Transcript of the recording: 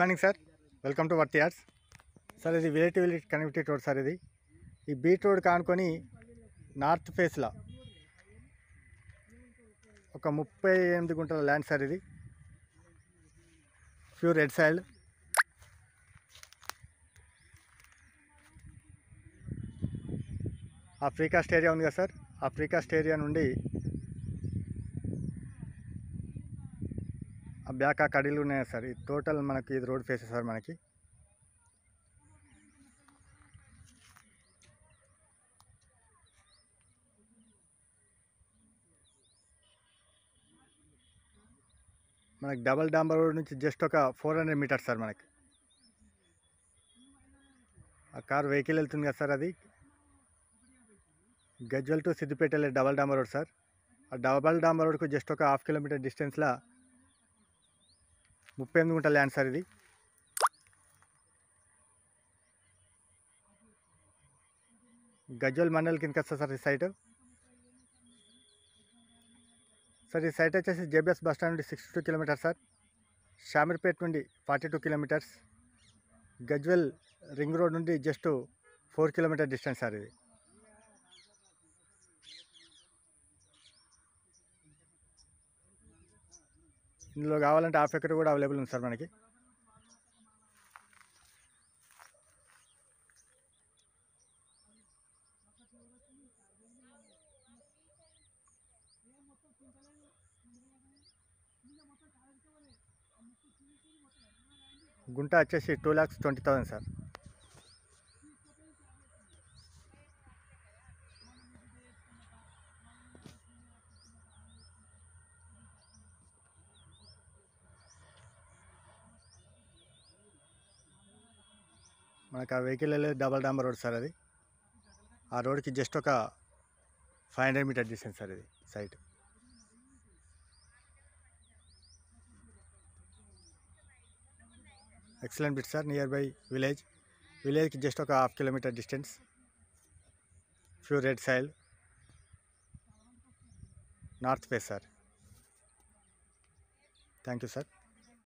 Morning sir, welcome to Worthy Yards. Sir ఇది village to village connectivity road sir. ఇది ఈ BT road కానుకొని north ఫేస్లో ఒక 38 గుంటల ల్యాండ్ సార్. ఇది ప్యూర్ రెడ్ సాయిల్. ఆ ఫ్రీకాస్ట్ ఏరియా ఉంది కదా సార్, ఆ ఫ్రీకాస్ట్ ఏరియా నుండి ఆ బ్యాక్ ఆ కడీలు ఉన్నాయి సార్. ఇది టోటల్ మనకి ఇది రోడ్ ఫేస్ సార్. మనకి డబల్ డాంబర్ రోడ్ నుంచి జస్ట్ ఒక 400 మీటర్స్ సార్. మనకి ఆ కార్ వెహికల్ వెళ్తుంది కదా సార్, అది గజ్వల్ టు సిద్దిపేట వెళ్ళే డబల్ డాంబర్ రోడ్ సార్. ఆ డబల్ డాంబర్ రోడ్కు జస్ట్ ఒక ½ కిలోమీటర్ డిస్టెన్స్లో 38 గుంటల ల్యాండ్ సార్. ఇది గజ్వల్ మండల్ కిందకి వస్తుంది సార్ ఈ సైట్. సార్ ఈ సైట్ వచ్చేసి జేబీఎస్ బస్ స్టాండ్ నుండి 62 కిలోమీటర్స్ సార్. షామీర్పేట్ నుండి 42 కిలోమీటర్స్. గజ్వల్ రింగ్ రోడ్ నుండి జస్ట్ 4 కిలోమీటర్ డిస్టెన్స్ సార్. ఇది ఇందులో కావాలంటే ½ ఎకర్ కూడా అవైలబుల్ ఉంది సార్. మనకి గుంట వచ్చేసి 2,20,000 సార్. మనకు ఆ వెహికల్ వెళ్ళేది డబల్ డాంబర్ రోడ్ సార్. అది ఆ రోడ్కి జస్ట్ ఒక 500 మీటర్ డిస్టెన్స్ సార్. ఇది site excellent bit sir. Near by విలేజ్కి జస్ట్ ఒక ½ kilometre distance. Pure red soil, north face sir. Thank you sir.